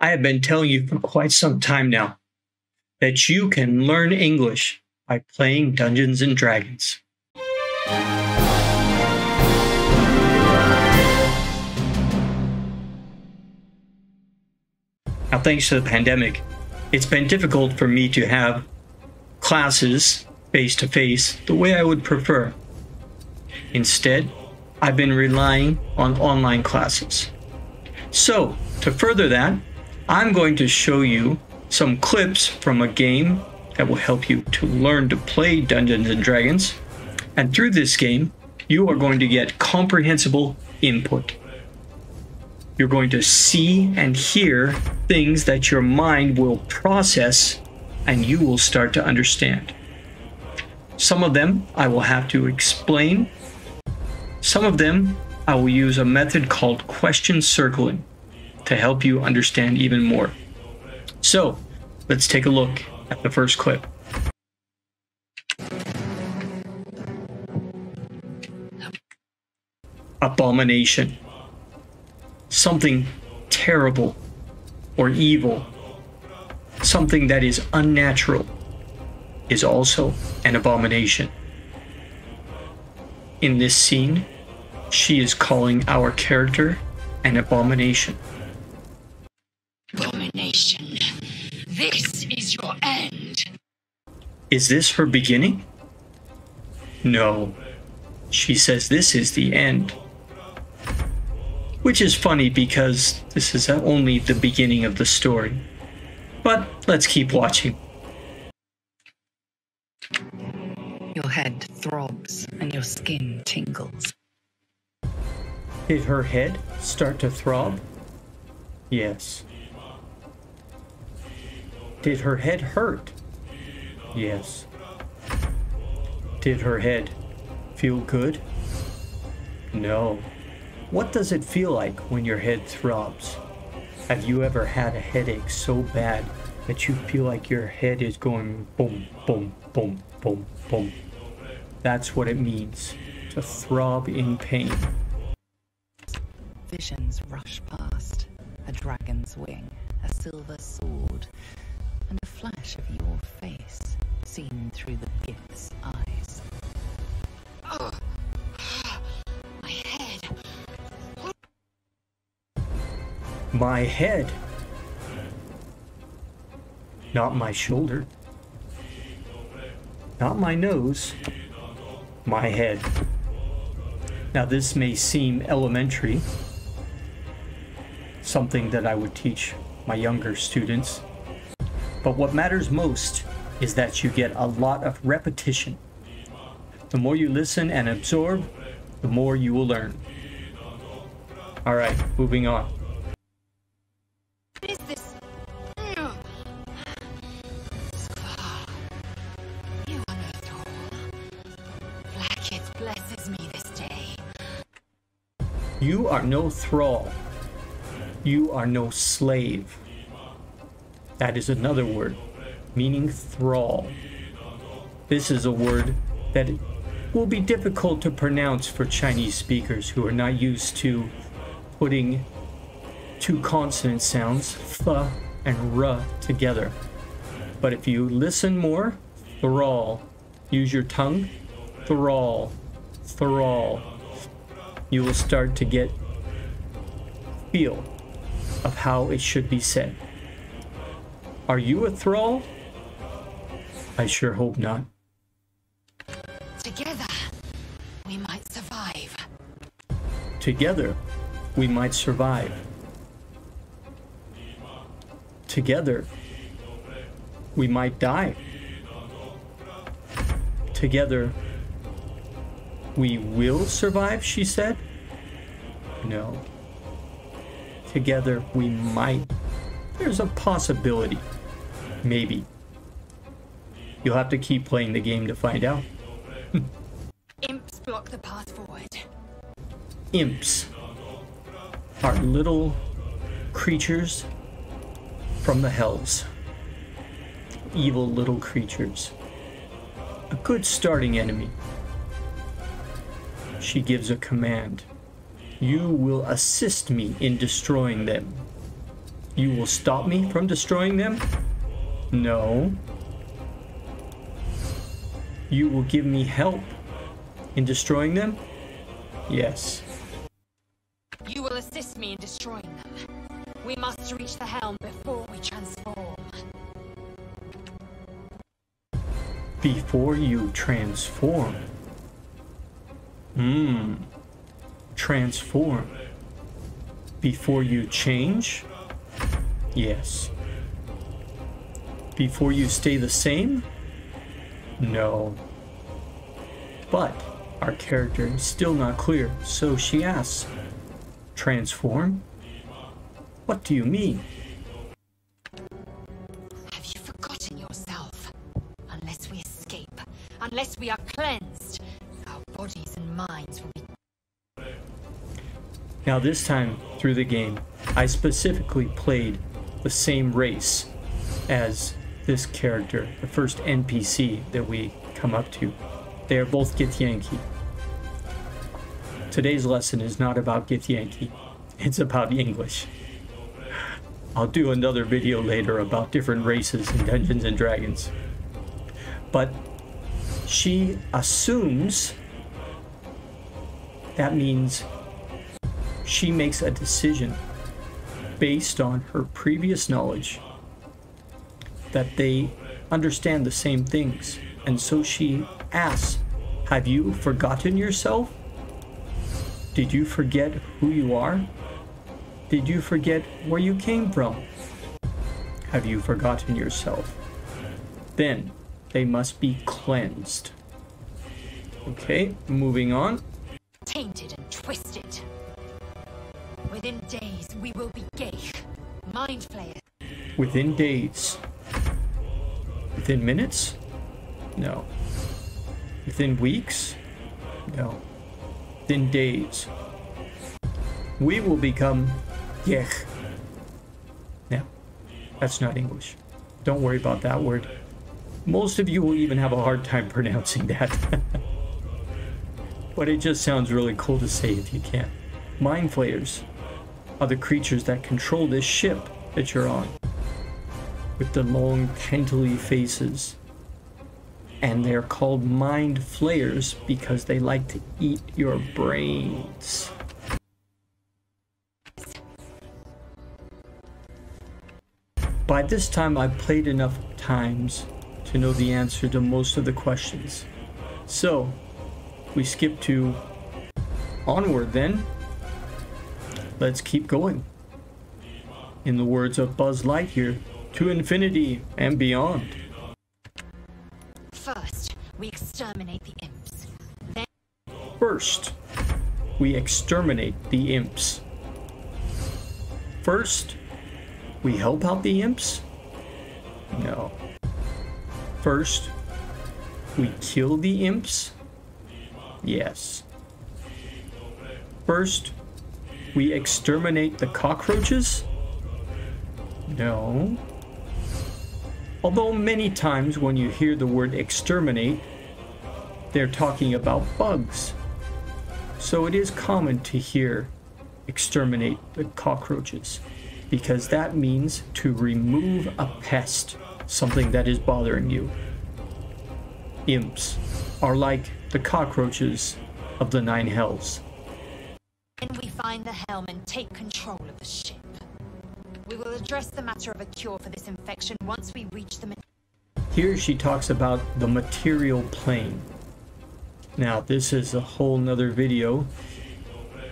I have been telling you for quite some time now that you can learn English by playing Dungeons and Dragons. Now, thanks to the pandemic, it's been difficult for me to have classes face-to-face the way I would prefer. Instead, I've been relying on online classes. So, to further that, I'm going to show you some clips from a game that will help you to learn to play Dungeons and Dragons. And through this game, you are going to get comprehensible input. You're going to see and hear things that your mind will process and you will start to understand. Some of them I will have to explain. Some of them I will use a method called question circling to help you understand even more. So, let's take a look at the first clip. Abomination. Something terrible or evil, something that is unnatural, is also an abomination. In this scene, she is calling our character an abomination. Abomination, this is your end. Is this her beginning? No, she says this is the end. Which is funny because this is only the beginning of the story. But let's keep watching. Your head throbs and your skin tingles. Did her head start to throb? Yes. Did her head hurt? Yes. Did her head feel good? No. What does it feel like when your head throbs? Have you ever had a headache so bad that you feel like your head is going boom, boom, boom, boom, boom? That's what it means to throb in pain. Visions rush past. A dragon's wing, a silver sword, and a flash of your face seen through the gift's eyes. Oh, my head. My head. Not my shoulder. Not my nose. My head. Now this may seem elementary, something that I would teach my younger students, but what matters most is that you get a lot of repetition. The more you listen and absorb, the more you will learn. All right, moving on. What is this? You are no thrall. Blackheath blesses me this day. You are no thrall. You are no slave. That is another word, meaning thrall. This is a word that will be difficult to pronounce for Chinese speakers who are not used to putting two consonant sounds, th and r, together. But if you listen more, thrall, use your tongue, thrall, thrall, you will start to get feel of how it should be said. Are you a thrall? I sure hope not. Together, we might survive. Together, we might survive. Together, we might die. Together, we will survive, she said. No. Together, we might. There's a possibility. Maybe. You'll have to keep playing the game to find out. Imps block the path forward. Imps are little creatures from the hells. Evil little creatures. A good starting enemy. She gives a command. You will assist me in destroying them. You will stop me from destroying them? No. You will give me help in destroying them? Yes. You will assist me in destroying them. We must reach the helm before we transform. Before you transform. Transform. Before you change? Yes. Before you stay the same? No. But our character is still not clear, so she asks, transform? What do you mean? Have you forgotten yourself? Unless we escape, unless we are cleansed, our bodies and minds will be... Now this time through the game, I specifically played the same race as this character, the first NPC that we come up to. They are both Githyanki. Today's lesson is not about Githyanki, it's about English. I'll do another video later about different races in Dungeons and Dragons. But she assumes that means she makes a decision based on her previous knowledge that they understand the same things. And so she asks, have you forgotten yourself? Did you forget who you are? Did you forget where you came from? Have you forgotten yourself? Then they must be cleansed. Okay, moving on. Tainted and twisted. Within days, we will be Geich, mind flayer. Within days. Within minutes? No. Within weeks? No. Within days. We will become Geich. Now, that's not English. Don't worry about that word. Most of you will even have a hard time pronouncing that. But it just sounds really cool to say if you can. Mind flayers are the creatures that control this ship that you're on, with the long tentacly faces. And they're called mind flayers because they like to eat your brains. By this time, I've played enough times to know the answer to most of the questions. So, we skip to onward then. Let's keep going. In the words of Buzz Lightyear, to infinity and beyond. First, we exterminate the imps. Then... First, we exterminate the imps. First, we help out the imps? No. First, we kill the imps? Yes. First, we exterminate the cockroaches? No. Although many times when you hear the word exterminate, they're talking about bugs. So it is common to hear exterminate the cockroaches, because that means to remove a pest, something that is bothering you. Imps are like the cockroaches of the Nine Hells. Then we find the helm and take control of the ship. We will address the matter of a cure for this infection once we reach the... Here she talks about the material plane. Now this is a whole nother video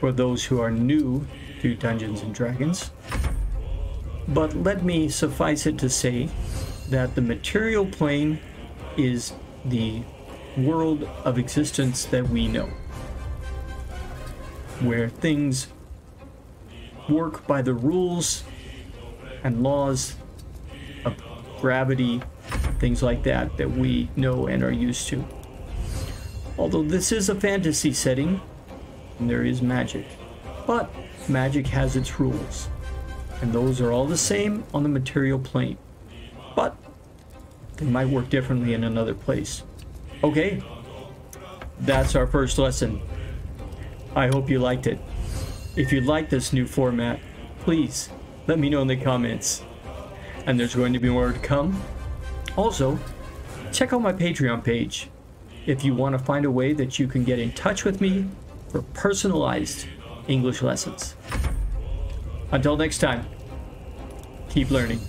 for those who are new to Dungeons and Dragons. But let me suffice it to say that the material plane is the world of existence that we know, where things work by the rules and laws of gravity, things like that that we know and are used to. Although this is a fantasy setting, and there is magic, but magic has its rules, and those are all the same on the material plane, but they might work differently in another place. Okay, that's our first lesson. I hope you liked it. If you like this new format, please let me know in the comments. And there's going to be more to come. Also, check out my Patreon page if you want to find a way that you can get in touch with me for personalized English lessons. Until next time, keep learning.